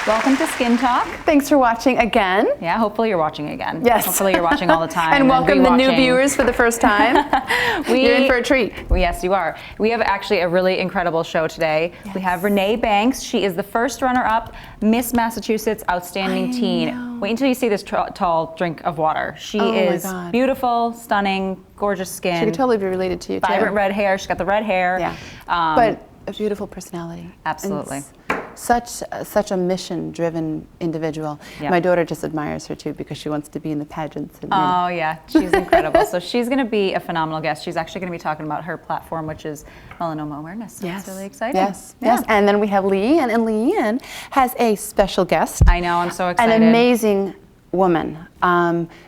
Welcome to Skin Talk. Thanks for watching again. Yeah, hopefully you're watching again. Yes. Hopefully you're watching all the time. And welcome the new viewers for the first time. You're in for a treat. Yes, you are. We have actually a really incredible show today. Yes. We have Renee Banks. She is the first runner-up Miss Massachusetts Outstanding Teen. Wait until you see this tall drink of water. She is beautiful, stunning, gorgeous skin. She could totally be related to you too. Vibrant red hair. She's got the red hair. Yeah. But a beautiful personality. Absolutely. Such a mission-driven individual. Yep. My daughter just admires her too because she wants to be in the pageants. And, oh yeah, she's incredible. So she's going to be a phenomenal guest. She's actually going to be talking about her platform, which is melanoma awareness. So yes. It's really exciting. Yes, yes. And then we have Leanne, and Leanne has a special guest. I know, I'm so excited. An amazing woman.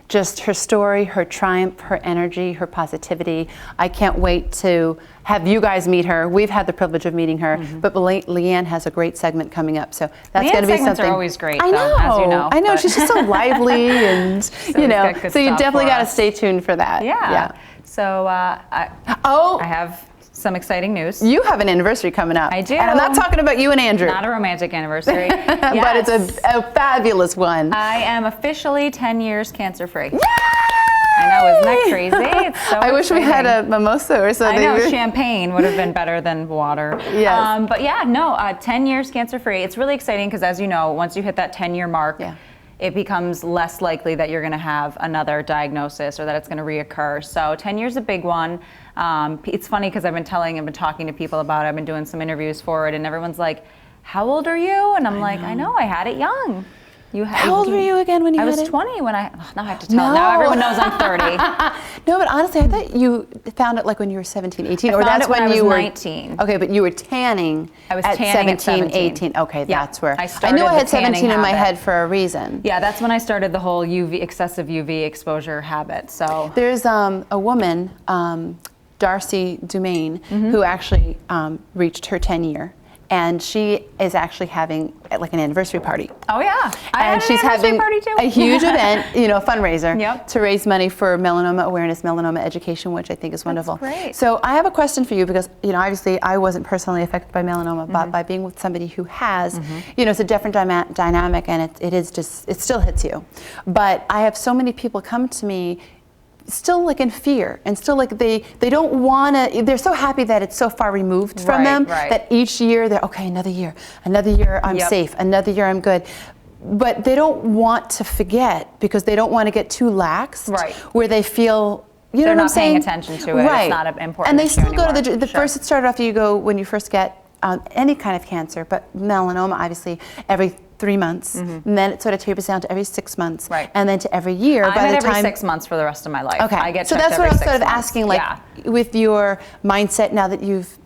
Just her story, her triumph, her energy, her positivity. I can't wait to have you guys meet her. We've had the privilege of meeting her, but Leanne has a great segment coming up, so that's going to be something. Segments are always great, I know, though, as you know. I know. She's just so lively, and so you know, so you definitely got to stay tuned for that. Yeah. So I have some exciting news. You have an anniversary coming up. I do. And I'm not talking about you and Andrew. Not a romantic anniversary. But it's a fabulous one. I am officially 10 years cancer-free. Yay! I know, isn't that crazy? It's so I wish we had a mimosa or something. I know, champagne would have been better than water. Yes. But yeah, no, 10 years cancer-free. It's really exciting because, as you know, once you hit that 10-year mark, it becomes less likely that you're going to have another diagnosis or that it's going to reoccur. So 10 years is a big one. It's funny because I've been talking to people about it. I've been doing some interviews for it, and everyone's like, how old are you? And I'm like, I know, I had it young. How old were you again when you had it? I was 20 when now I have to tell. Now everyone knows I'm 30. No, but honestly, I thought you found it like when you were 17, 18. Or that's when you were 19. Okay, but you were tanning at 17, 18. Okay, that's where. I knew I had 17 in my head for a reason. Yeah, that's when I started the whole excessive UV exposure habit. So there's a woman, Darcy Dumaine, who actually reached her 10-year. And she is actually having like an anniversary party. Oh yeah, and she's having a huge event, you know, a fundraiser to raise money for melanoma awareness, melanoma education, which I think is wonderful. That's great. So I have a question for you because, you know, obviously I wasn't personally affected by melanoma, but by being with somebody who has, you know, it's a different dynamic, and it still hits you. But I have so many people come to me still like in fear, and still like they don't want to, they're so happy that it's so far removed from them that each year they're okay, another year I'm safe, another year I'm good. But they don't want to forget because they don't want to get too lax where they feel, you know what I'm saying? They're not paying attention to it. It's not an important And they issue still go anymore. to the first, it started off, you go when you first get any kind of cancer, but melanoma obviously every 3 months, and then it sort of tapers down to every 6 months, and then to every year. I'm at every 6 months for the rest of my life. Okay, I get so checked that's what I was sort of months. asking, like with your mindset now that you've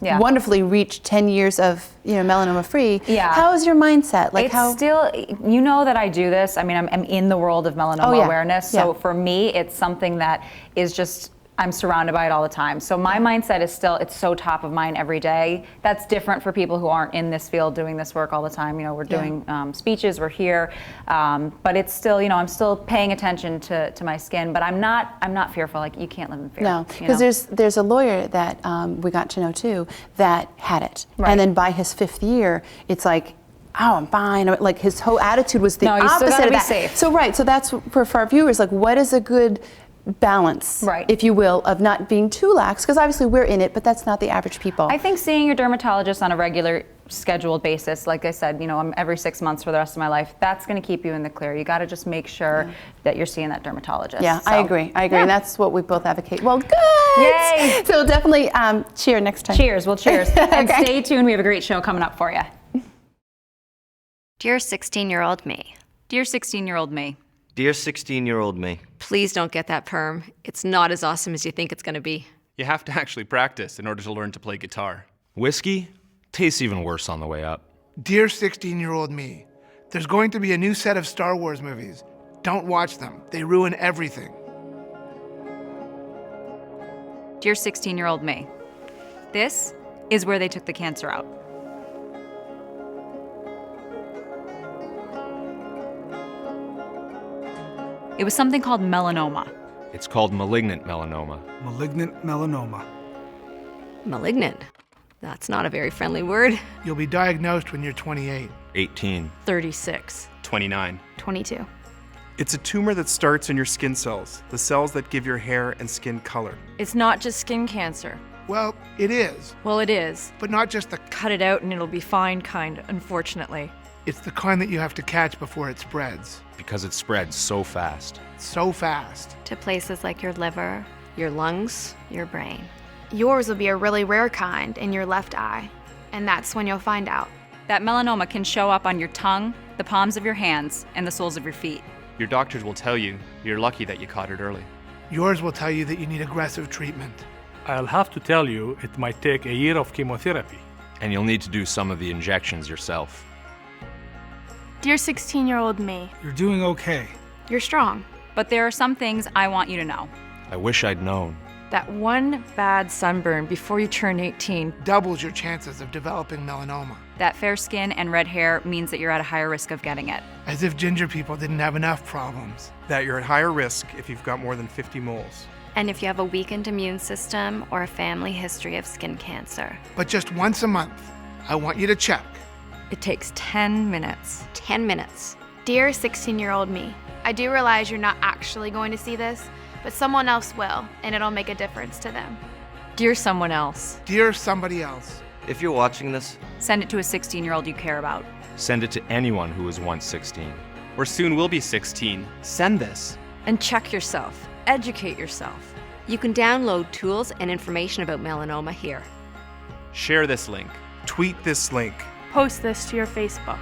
wonderfully reached 10 years of, you know, melanoma free. How is your mindset? Like it's still, you know that I do this. I mean, I'm in the world of melanoma awareness. So for me, it's something that is just, I'm surrounded by it all the time. So my mindset is still, it's so top of mind every day. That's different for people who aren't in this field doing this work all the time. You know, we're doing speeches, we're here, but it's still, you know, I'm still paying attention to my skin, but I'm not fearful. Like, you can't live in fear. No, because there's a lawyer that we got to know too that had it. And then by his 5th year, it's like, oh, I'm fine. Like, his whole attitude was the opposite you still of that. Safe. So so that's for our viewers, like, what is a good balance, if you will, of not being too lax, because obviously we're in it, but that's not the average people. I think seeing your dermatologist on a regular scheduled basis, like I said, you know, I'm every 6 months for the rest of my life, that's going to keep you in the clear. You got to just make sure that you're seeing that dermatologist. Yeah, so. I agree, and that's what we both advocate. Well, good! Yay! So definitely cheer next time. Cheers, well, cheers. And stay tuned, we have a great show coming up for you. Dear 16-year-old me. Dear 16-year-old me. Dear 16-year-old me. Please don't get that perm. It's not as awesome as you think it's going to be. You have to actually practice in order to learn to play guitar. Whiskey tastes even worse on the way up. Dear 16-year-old me, there's going to be a new set of Star Wars movies. Don't watch them. They ruin everything. Dear 16-year-old me, this is where they took the cancer out. It was something called melanoma. It's called malignant melanoma. Malignant melanoma. Malignant? That's not a very friendly word. You'll be diagnosed when you're 28. 18. 36. 29. 22. It's a tumor that starts in your skin cells, the cells that give your hair and skin color. It's not just skin cancer. Well, it is, Well, it is. but not just the. Cut it out and it'll be fine kind, unfortunately. It's the kind that you have to catch before it spreads. Because it spreads so fast. So fast. To places like your liver, Your lungs. your brain. Yours will be a really rare kind in your left eye, and that's when you'll find out. That melanoma can show up on your tongue, the palms of your hands, and the soles of your feet. Your doctors will tell you you're lucky that you caught it early. Yours will tell you that you need aggressive treatment. I'll have to tell you it might take a year of chemotherapy. And you'll need to do some of the injections yourself. Dear 16-year-old me, You're doing okay. you're strong. But there are some things I want you to know. I wish I'd known. That one bad sunburn before you turn 18. Doubles your chances of developing melanoma. That fair skin and red hair means that you're at a higher risk of getting it. As if ginger people didn't have enough problems. That you're at higher risk if you've got more than 50 moles. And if you have a weakened immune system or a family history of skin cancer. But just once a month, I want you to check. It takes 10 minutes. 10 minutes. Dear 16-year-old me, I do realize you're not actually going to see this, but someone else will, and it'll make a difference to them. Dear someone else. Dear somebody else. If you're watching this, Send it to a 16-year-old you care about. Send it to anyone who was once 16. Or soon will be 16. Send this. And check yourself. Educate yourself. You can download tools and information about melanoma here. Share this link. Tweet this link. Post this to your Facebook.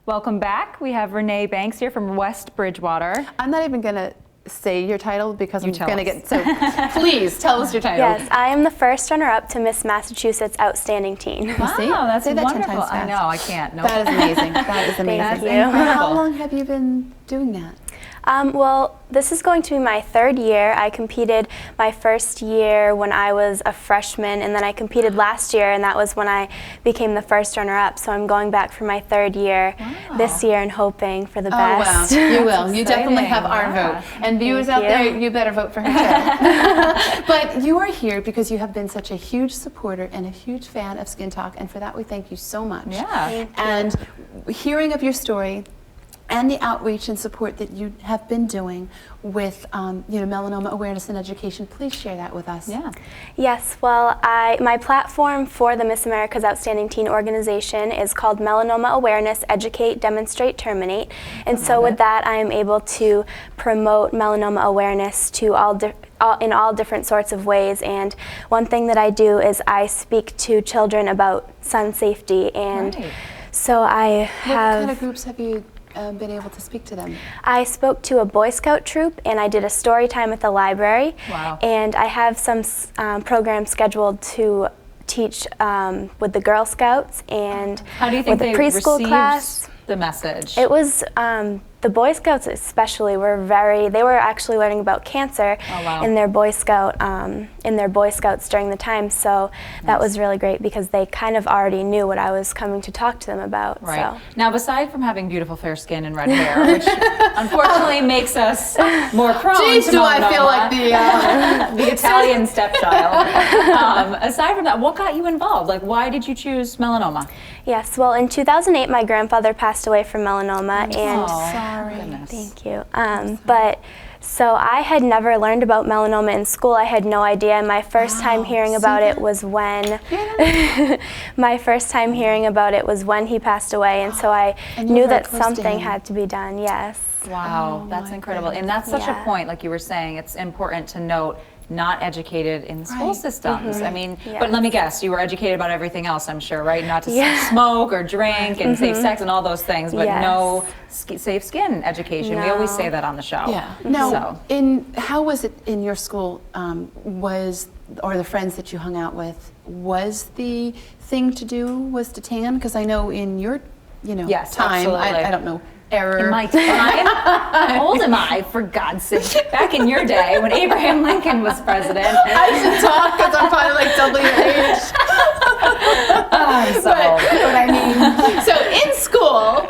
Welcome back. We have Renee Banks here from West Bridgewater. I'm not even going to say your title because I'm tell going to us. get so. Please tell us your title. Yes, I am the first runner-up to Miss Massachusetts Outstanding Teen. Wow, See? that's Say that 10 wonderful. times I fast. know, I can't. Nope. That is amazing. That is amazing. Thank you. How long have you been doing that? Well, this is going to be my third year. I competed my first year when I was a freshman, and then I competed last year, and that was when I became the first runner-up. So I'm going back for my third year this year and hoping for the best. Oh, wow. You will. You definitely have our Yeah. vote. And viewers out there, you better vote for her too. But you are here because you have been such a huge supporter and a huge fan of Skin Talk, and for that we thank you so much. Yeah. Thank you. And hearing of your story and the outreach and support that you have been doing with melanoma awareness and education, please share that with us. Yeah. Yes, well, my platform for the Miss America's Outstanding Teen organization is called Melanoma Awareness, Educate, Demonstrate, Terminate. And so with that, I am able to promote melanoma awareness to in all different sorts of ways. And one thing that I do is I speak to children about sun safety. And so I have... What kind of groups have you been able to speak to them? I spoke to a Boy Scout troop, and I did a story time at the library. Wow. And I have some programs scheduled to teach with the Girl Scouts and How do you think with the they preschool received class. the message? It was the Boy Scouts especially they were actually learning about cancer in their Boy Scouts during the time, so that was really great because they kind of already knew what I was coming to talk to them about. Right. So. Now, beside from having beautiful fair skin and red hair, which unfortunately makes us more prone Jeez, to do melanoma, I feel like the Italian stepchild. Aside from that, what got you involved? Like, why did you choose melanoma? Yes, well, in 2008, my grandfather passed away from melanoma, and Sorry. thank you. But so I had never learned about melanoma in school. I had no idea. My first time hearing about it was when he passed away, and so I knew that something had to be done. Yes. Wow, that's incredible. And that's such a point, like you were saying, it's important to note not educated in the school systems. I mean, but let me guess, you were educated about everything else, I'm sure, right? Not to smoke or drink and safe sex and all those things, but no safe skin education. We always say that on the show. Yeah. Now, how was it in your school? Was or the friends that you hung out with, was the thing to do was to tan? Because I know in your, Yes, time, absolutely. I don't know, error. In my time? How old am I, for God's sake? Back in your day, when Abraham Lincoln was president. I should talk because I'm probably like double your age. I'm so But old. you know what I mean. So in school,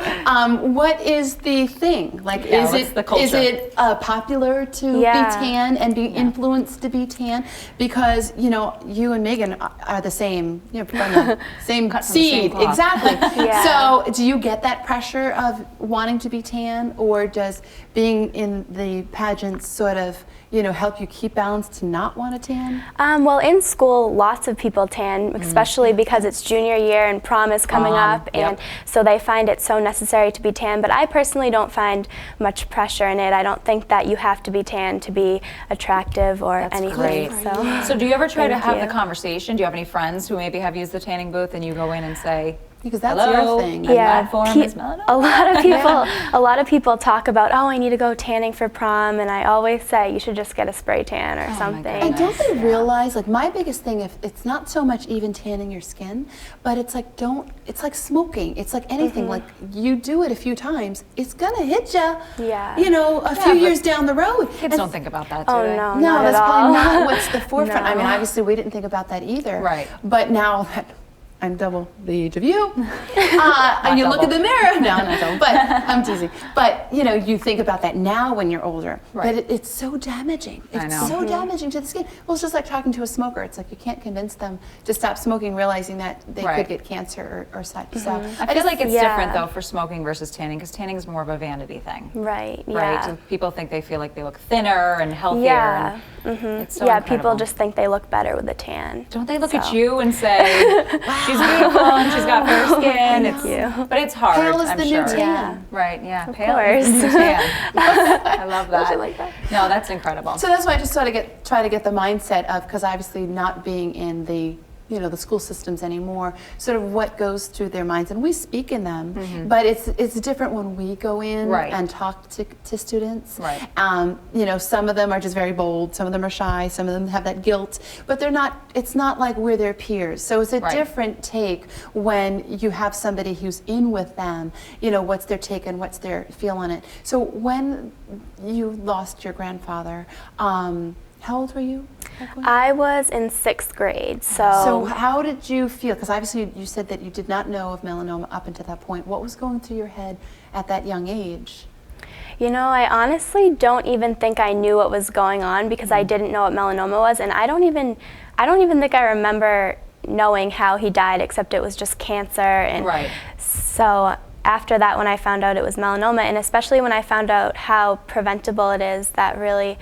what is the thing? Like, Yeah, is what's it the culture? is it popular to Yeah. be tan and be influenced to be tan? Because you and Megan are the same, from the same Cut from the same seed, cloth. exactly. Yeah. So do you get that pressure of wanting to be tan, or does being in the pageants sort of help you keep balance to not want to tan? Well, in school, lots of people tan, especially because it's junior year and prom is coming up, and so they find it so necessary to be tan. But I personally don't find much pressure in it. I don't think that you have to be tan to be attractive or anything. Great. So do you ever try to Thank have you. the conversation? Do you have any friends who maybe have used the tanning booth and you go in and say, Because that's hello, your thing. my platform is melanoma? A lot of people talk about, oh, I need to go tanning for prom, and I always say you should just get a spray tan or something. And don't they realize, like, my biggest thing, if it's not so much even tanning your skin, but it's like it's like smoking. It's like anything. Like, you do it a few times, it's gonna hit you. Yeah. A few years down the road. Kids don't think about that, do Oh they? no, No, not that's at probably all. not what's the forefront. I mean, No. obviously, we didn't think about that either. Right. But now that I'm double the age of you, and you look in the mirror. No, not double, but I'm teasing. But you think about that now when you're older. Right. But it's so damaging. I It's know. so damaging to the skin. Well, it's just like talking to a smoker. It's like you can't convince them to stop smoking, realizing that they Right. could get cancer or such. So I feel like it's Yeah. different though for smoking versus tanning, because tanning is more of a vanity thing. Right. Yeah. Right? So people think they feel like they look thinner and healthier. Yeah. And it's so Yeah. incredible. People just think they look better with a tan. Don't they look at you and say, she's beautiful and she's got fair skin? But it's hard, pale is I'm the sure. new tan. Right, yeah. Of Pale is the new course. tan. I love that. I like that. No, that's incredible. So that's why I just sort of try to get the mindset of, because obviously not being in the the school systems anymore, sort of what goes through their minds, and we speak in them, but it's different when we go in and talk to students. Right. Some of them are just very bold, some of them are shy, some of them have that guilt, but they're not. It's not like we're their peers. So it's a different take when you have somebody who's in with them. What's their take and what's their feel on it. So when you lost your grandfather, how old were you? I was in 6th grade, So how did you feel? Because obviously you said that you did not know of melanoma up until that point. What was going through your head at that young age? I honestly don't even think I knew what was going on because I didn't know what melanoma was, and I don't even think I remember knowing how he died, except it was just cancer. And so after that, when I found out it was melanoma, and especially when I found out how preventable it is, that really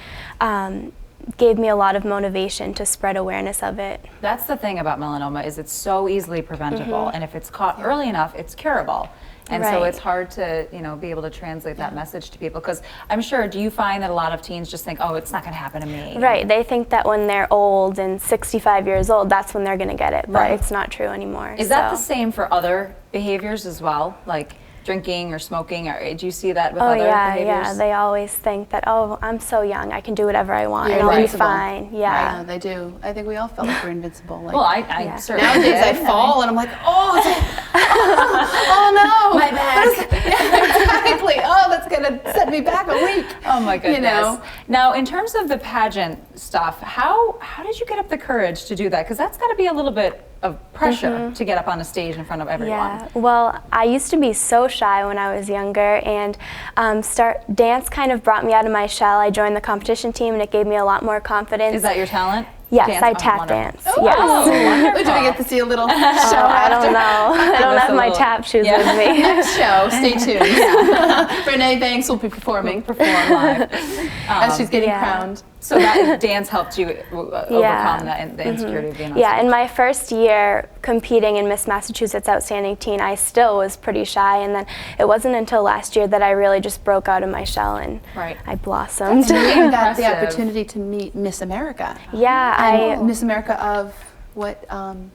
gave me a lot of motivation to spread awareness of it. That's the thing about melanoma, is it's so easily preventable, and if it's caught early enough, it's curable. And so it's hard to, be able to translate that message to people, because I'm sure, do you find that a lot of teens just think, oh, it's not going to happen to me? Right, they think that when they're old and 65 years old, that's when they're going to get it, but it's not true anymore. Is that the same for other behaviors as well, like drinking or smoking, or do you see that with other behaviors? Yeah, they always think that, oh, I'm so young, I can do whatever I want, You're and I'll be invincible. fine. Yeah. They do. I think we all feel like we're invincible. Like, Well, I certainly nowadays I did. fall and I'm like, oh no, My back. Exactly. Oh, that's gonna set me back a week. Oh my goodness. Now, in terms of the pageant stuff, how did you get up the courage to do that? Because that's got to be a little bit of pressure to get up on a stage in front of everyone. Yeah, well, I used to be so shy when I was younger, and dance kind of brought me out of my shell. I joined the competition team, and it gave me a lot more confidence. Is that your talent? Yes, Dance? I Oh, tap wonderful. dance. Oh, Yes. Did we get to see a little show I after? don't know. I don't us have a my little- tap shoes Yeah. with me. Next show, stay tuned. Renee Banks will be performing Perform live. as she's getting Yeah. crowned. So that dance helped you overcome the insecurity of being on Yeah, stage. in my first year competing in Miss Massachusetts Outstanding Teen, I still was pretty shy, and then it wasn't until last year that I really just broke out of my shell and I blossomed. And you got the Impressive. opportunity to meet Miss America. Yeah, And Miss America of what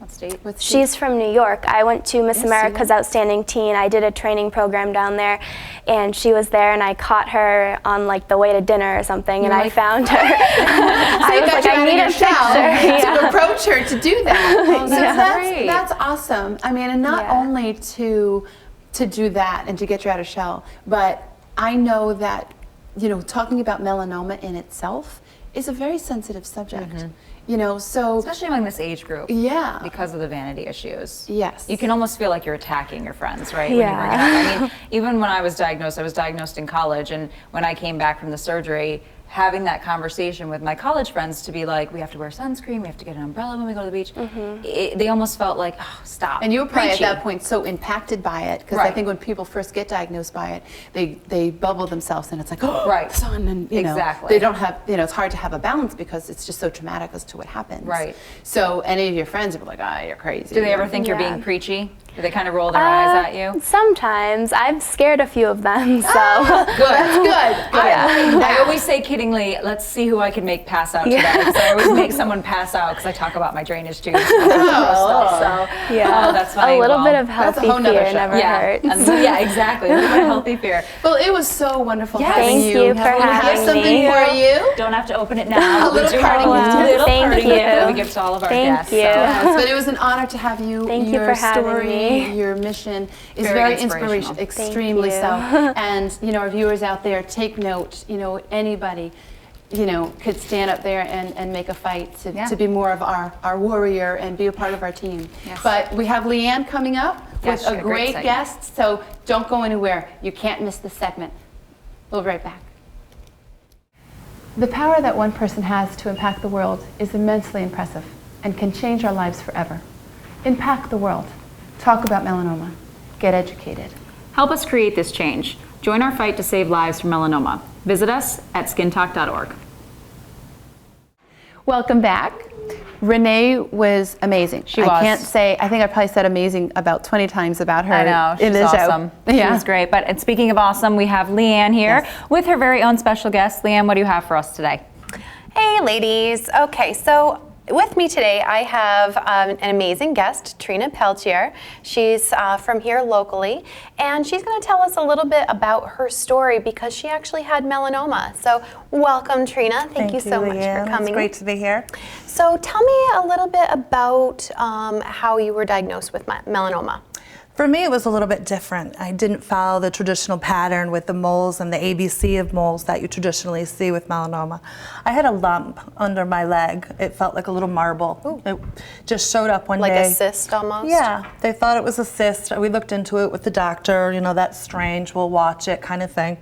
state? What state? She's from New York. I went to Miss America's Outstanding Teen. I did a training program down there, and she was there, and I caught her on like the way to dinner or something, and I found her. I was like, I need a picture. To coach her to do that. Oh, So that's great. that's awesome. I mean, and not only to do that and to get you out of shell, but I know that, you know, talking about melanoma in itself is a very sensitive subject. You know, so especially among this age group. Yeah. Because of the vanity issues. Yes. You can almost feel like you're attacking your friends, right? Yeah. When you bring it up. I mean, even when I was diagnosed in college, and when I came back from the surgery, having that conversation with my college friends to be like, we have to wear sunscreen, we have to get an umbrella when we go to the beach. They almost felt like, oh, stop. And you were probably Preachy. at that point so impacted by it, because I think when people first get diagnosed by it, they bubble themselves, and it's like, oh, Right. son, and you know, Exactly. they don't have, you know, it's hard to have a balance because it's just so traumatic as to what happens. Right. So any of your friends would be like, ah, you're crazy. Do they ever think you're Yeah. being preachy? Do they kind of roll their eyes at you? Sometimes. I've scared a few of them, so. Good. That's good. I always say kiddingly, let's see who I can make pass out today. Because I always make someone pass out because I talk about my drainage tubes. So, Yeah. oh, that's funny. A little bit of that's a healthy whole nother fear show. never hurts. Yeah, exactly. Look at my healthy fear. Well, it was so wonderful Yes. having Thank you. you for Have having something me. for you. Don't have to open it now. A little We do parting have gift. a little Thank parting you. gift that we give to all of our Thank guests. you. Yes, but it was an honor to have you. Thank you your for having story, me. your mission is Very very inspirational. inspirational, extremely you. so. And you know, our viewers out there, take note. You know, anybody, you know, could stand up there and make a fight to be more of our warrior and be a part of our team. Yes. But we have Leanne coming up Yes, with she a had a great great segment. guest, so don't go anywhere. You can't miss this segment. We'll be right back. The power that one person has to impact the world is immensely impressive and can change our lives forever. Impact the world. Talk about melanoma. Get educated. Help us create this change. Join our fight to save lives from melanoma. Visit us at skintalk.org. Welcome back. Renee was amazing. She I was. can't say, I think I probably said amazing about 20 times about her I know, in she's this awesome. show. She was great. But and speaking of awesome, we have Leanne here with her very own special guest. Leanne, what do you have for us today? Hey ladies. Okay, so with me today I have an amazing guest, Trina Peltier. She's from here locally, and she's going to tell us a little bit about her story because she actually had melanoma. So welcome, Trina. Thank you so much for coming. It's great to be here. So tell me a little bit about how you were diagnosed with melanoma. For me, it was a little bit different. I didn't follow the traditional pattern with the moles and the ABC of moles that you traditionally see with melanoma. I had a lump under my leg. It felt like a little marble. Ooh. It just showed up one day. Like a cyst almost? Yeah, they thought it was a cyst. We looked into it with the doctor, you know, that's strange, we'll watch it kind of thing.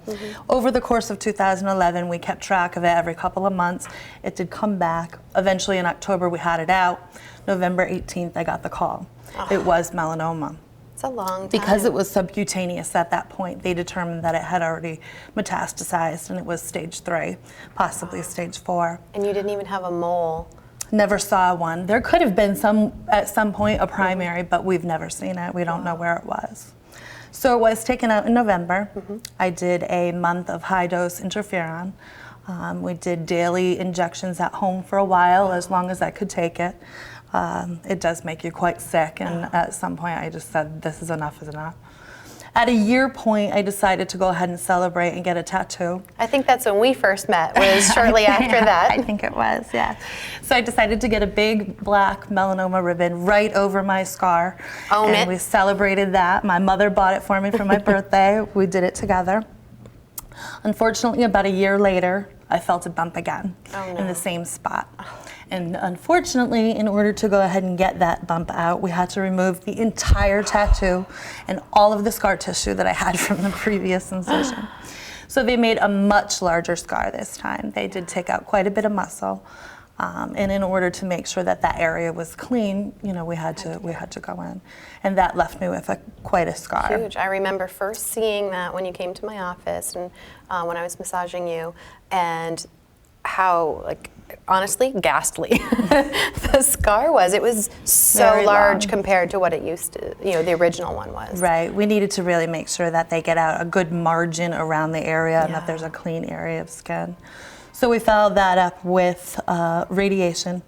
Over the course of 2011, we kept track of it every couple of months. It did come back. Eventually in October, we had it out. November 18th, I got the call. It was melanoma. It's a long time. Because it was subcutaneous at that point, they determined that it had already metastasized and it was stage 3, possibly stage 4. And you didn't even have a mole. Never saw one. There could have been some at some point, a primary, but we've never seen it. We don't know where it was. So it was taken out in November. I did a month of high-dose interferon. We did daily injections at home for a while, as long as I could take it. It does make you quite sick, and at some point I just said, this is enough is enough. At a year point, I decided to go ahead and celebrate and get a tattoo. I think that's when we first met, was shortly after that. I think it was, yeah. So I decided to get a big black melanoma ribbon right over my scar. Own and it. we celebrated that. My mother bought it for me for my birthday. We did it together. Unfortunately, about a year later, I felt a bump again in the same spot. And unfortunately, in order to go ahead and get that bump out, we had to remove the entire tattoo and all of the scar tissue that I had from the previous incision. So they made a much larger scar this time. They did take out quite a bit of muscle. And in order to make sure that that area was clean, you know, we had to go in. And that left me with quite a scar. Huge. I remember first seeing that when you came to my office and when I was massaging you, and how, like, honestly, ghastly the scar was. It was so Very large long. compared to what it used to, you know, the original one was. Right. We needed to really make sure that they get out a good margin around the area and that there's a clean area of skin. So we followed that up with radiation.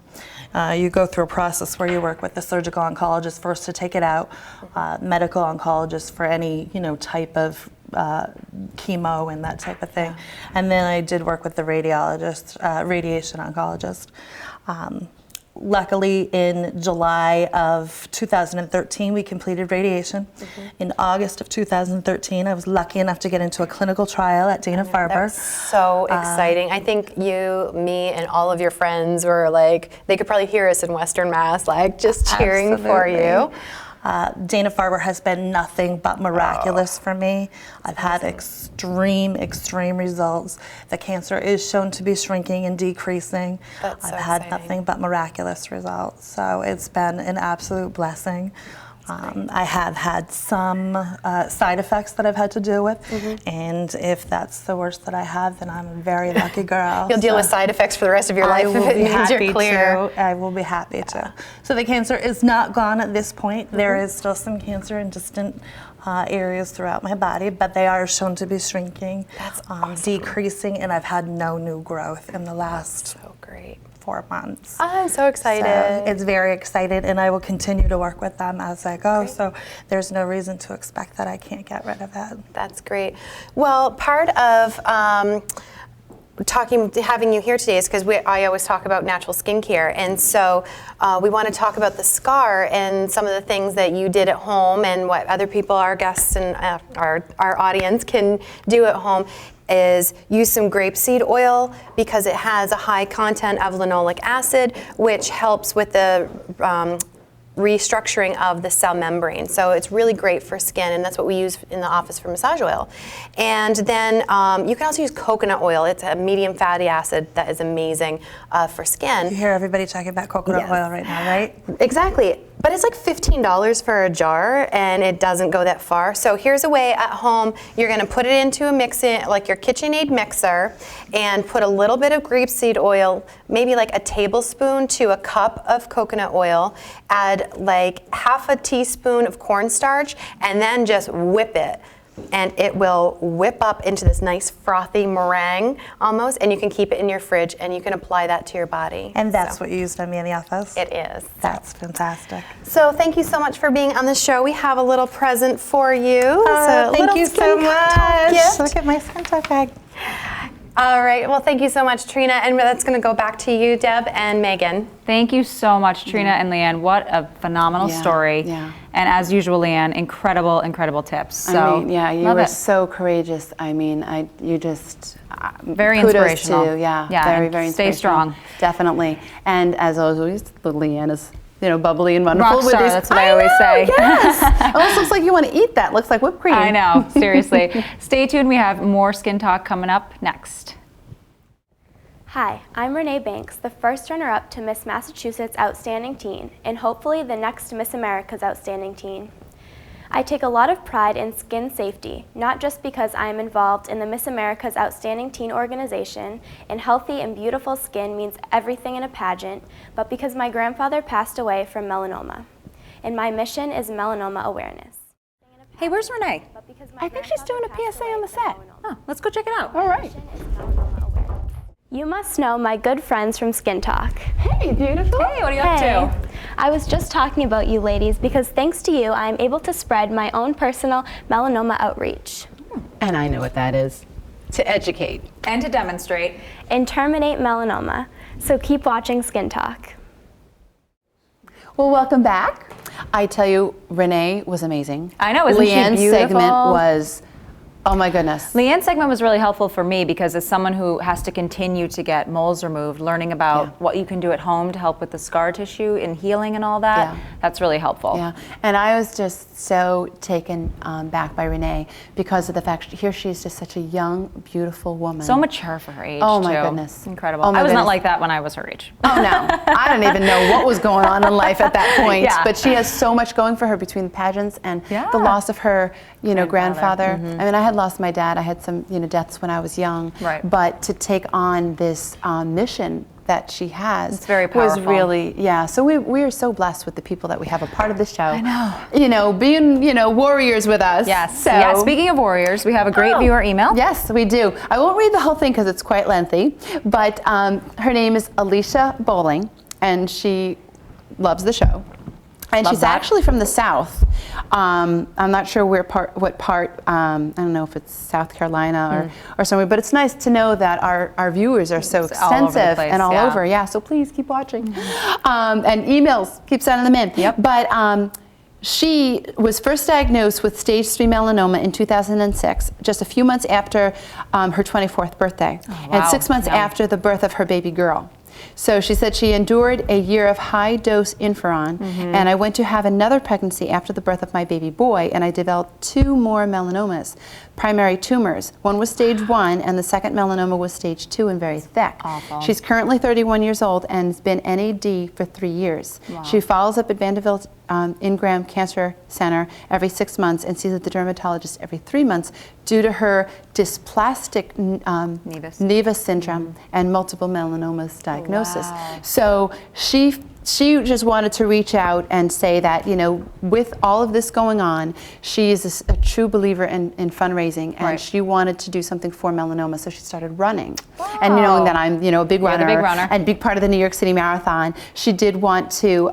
You go through a process where you work with the surgical oncologist first to take it out, medical oncologist for any, you know, type of chemo and that type of thing. And then I did work with the radiologist, radiation oncologist. luckily, in July of 2013, we completed radiation. In August of 2013, I was lucky enough to get into a clinical trial at Dana-Farber. That's so exciting. I think you, me, and all of your friends were like, they could probably hear us in Western Mass, like just cheering for you. Dana-Farber has been nothing but miraculous for me. I've had extreme results. The cancer is shown to be shrinking and decreasing. I've had nothing but miraculous results. So it's been an absolute blessing. I have had some side effects that I've had to deal with, and if that's the worst that I have, then I'm a very lucky girl. You'll deal with side effects for the rest of your life if it means you're clear. I will be happy to. So the cancer is not gone at this point. There is still some cancer in distant areas throughout my body, but they are shown to be shrinking, decreasing, and I've had no new growth in the last 4 months. I'm so excited. So it's very excited, and I will continue to work with them as I go. So there's no reason to expect that I can't get rid of it. That's great. Well, part of having you here today is because I always talk about natural skincare, and so we want to talk about the scar and some of the things that you did at home and what other people, our guests and our audience, can do at home. Is use some grapeseed oil because it has a high content of linoleic acid, which helps with the restructuring of the cell membrane. So it's really great for skin, and that's what we use in the office for massage oil. And then you can also use coconut oil. It's a medium fatty acid that is amazing for skin. You hear everybody talking about coconut oil right now, right? Exactly. But it's like $15 for a jar, and it doesn't go that far. So here's a way at home. You're going to put it into a like your KitchenAid mixer, and put a little bit of grapeseed oil, maybe like a tablespoon to a cup of coconut oil. Add like half a teaspoon of cornstarch, and then just whip it. And it will whip up into this nice frothy meringue almost, and you can keep it in your fridge, and you can apply that to your body. And that's what you used on me in the office? It is. That's fantastic. So thank you so much for being on the show. We have a little present for you. Thank you so much. Look at my skin talk bag. All right, well, thank you so much, Trina, and that's going to go back to you, Deb and Megan. Thank you so much, Trina and Leanne. What a phenomenal story. Yeah. And as usual, Leanne, incredible tips. So, I mean, yeah, you were so courageous. I mean, you just very kudos inspirational. To you. Yeah, very stay inspirational. strong. Definitely. And as always, Leanne is bubbly and wonderful. Rockstar, that's what I always say. Yes. Almost looks like you want to eat that. Looks like whipped cream. I know, seriously. Stay tuned. We have more Skin Talk coming up next. Hi, I'm Renee Banks, the first runner-up to Miss Massachusetts Outstanding Teen, and hopefully the next Miss America's Outstanding Teen. I take a lot of pride in skin safety, not just because I am involved in the Miss America's Outstanding Teen organization, and healthy and beautiful skin means everything in a pageant, but because my grandfather passed away from melanoma. And my mission is melanoma awareness. Hey, where's Renee? I think she's doing a PSA on the set. Oh, let's go check it out. All right. You must know my good friends from Skin Talk. Hey, beautiful. Hey, what are you up to? I was just talking about you ladies because thanks to you, I'm able to spread my own personal melanoma outreach. And I know what that is. To educate. And to demonstrate. And terminate melanoma. So keep watching Skin Talk. Well, welcome back. I tell you, Renee was amazing. I know, isn't she Leanne's beautiful? segment was, oh my goodness. Leanne's segment was really helpful for me because as someone who has to continue to get moles removed, learning about what you can do at home to help with the scar tissue and healing and all that, that's really helpful. Yeah, and I was just so taken back by Renee because of the fact here she is just such a young, beautiful woman. So mature for her age, Oh my too. goodness. Incredible. Oh my I was goodness. not like that when I was her age. Oh no, I didn't even know what was going on in life at that point. But she has so much going for her between the pageants and the loss of her, grandfather. I mean, I had lost my dad. I had some, deaths when I was young. Right. But to take on this mission that she has It's very powerful. was really, so we are so blessed with the people that we have a part of the show. I know. Being, warriors with us. Yes. So, yeah, speaking of warriors, we have a great viewer email. Yes, we do. I won't read the whole thing because it's quite lengthy, but her name is Alicia Bowling, and she loves the show. And Love she's that. actually from the South. I'm not sure what part, I don't know if it's South Carolina or somewhere, but it's nice to know that our viewers are so extensive and all over. Yeah, so please keep watching. And emails, keep sending them in. Yep. But she was first diagnosed with stage 3 melanoma in 2006, just a few months after her 24th birthday, and 6 months after the birth of her baby girl. So she said she endured a year of high-dose interferon, and I went to have another pregnancy after the birth of my baby boy, and I developed 2 more melanomas, primary tumors. One was stage 1, and the second melanoma was stage 2 and very thick. Awful. She's currently 31 years old and has been NAD for 3 years. Wow. She follows up at Vanderbilt Ingram Cancer Center every 6 months and sees the dermatologist every 3 months due to her dysplastic Nevis syndrome and multiple melanomas diagnosis. Wow. So she just wanted to reach out and say that, you know, with all of this going on, she is a true believer in fundraising, and she wanted to do something for melanoma, so she started running. Wow. And knowing that I'm, you know, a big runner, the big runner and big part of the New York City Marathon, she did want to,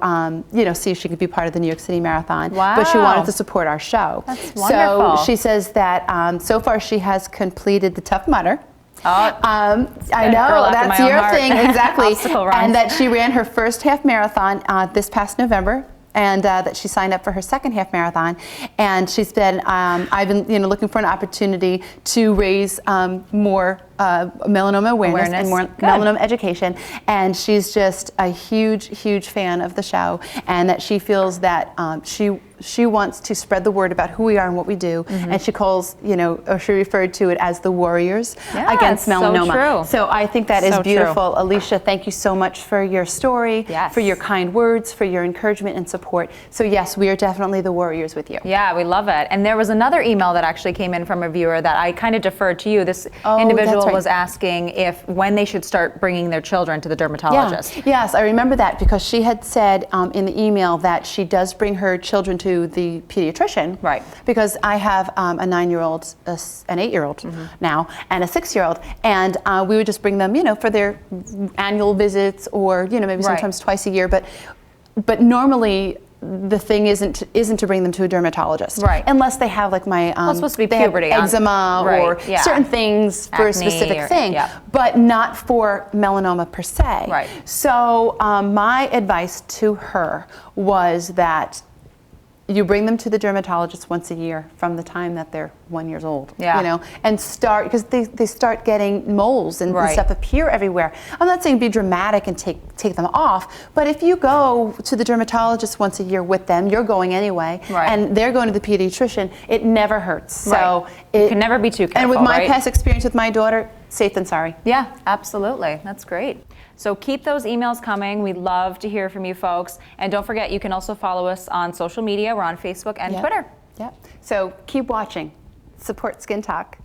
you know, see if she could be part of the New York City Marathon. Wow. But she wanted to support our show. That's wonderful. So she says that so far she has completed the Tough Mudder. I know, that's your thing, exactly. And that she ran her first half marathon this past November, and that she signed up for her second half marathon. And she's been, I've been, you know, looking for an opportunity to raise more melanoma awareness and more melanoma education. And she's just a huge fan of the show, and that she feels that she wants to spread the word about who we are and what we do. And she calls, you know, or she referred to it as the warriors against melanoma. So I think that is beautiful. Alicia, thank you so much for your story, for your kind words, for your encouragement and support. So yes, we are definitely the warriors with you. Yeah, we love it. And there was another email that actually came in from a viewer that I kind of deferred to you. This individual was asking when they should start bringing their children to the dermatologist. Yeah. Yes, I remember that, because she had said in the email that she does bring her children to the pediatrician. Right. Because I have a 9-year-old, an 8-year-old now, and a 6-year-old, and we would just bring them, you know, for their annual visits, or, you know, maybe sometimes twice a year, but normally the thing isn't to bring them to a dermatologist, unless they have, like, my it's supposed to be puberty, eczema or certain things for a specific thing, but not for melanoma per se. So my advice to her was that you bring them to the dermatologist once a year from the time that they're 1 year old, you know, and start, because they start getting moles and stuff appear everywhere. I'm not saying be dramatic and take them off, but if you go to the dermatologist once a year with them, you're going anyway, and they're going to the pediatrician, it never hurts. So you can never be too careful. And with my past experience with my daughter, safe than sorry. Yeah, absolutely. That's great. So keep those emails coming. We'd love to hear from you folks. And don't forget, you can also follow us on social media. We're on Facebook and Twitter. Yeah. So keep watching. Support Skin Talk.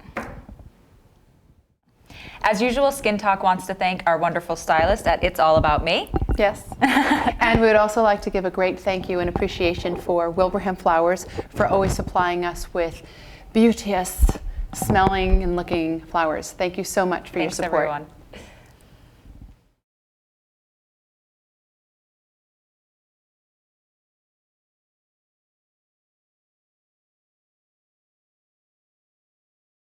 As usual, Skin Talk wants to thank our wonderful stylist at It's All About Me. Yes. And we would also like to give a great thank you and appreciation for Wilbraham Flowers for always supplying us with beauteous, smelling and looking flowers. Thank you so much for your support. Thanks, everyone.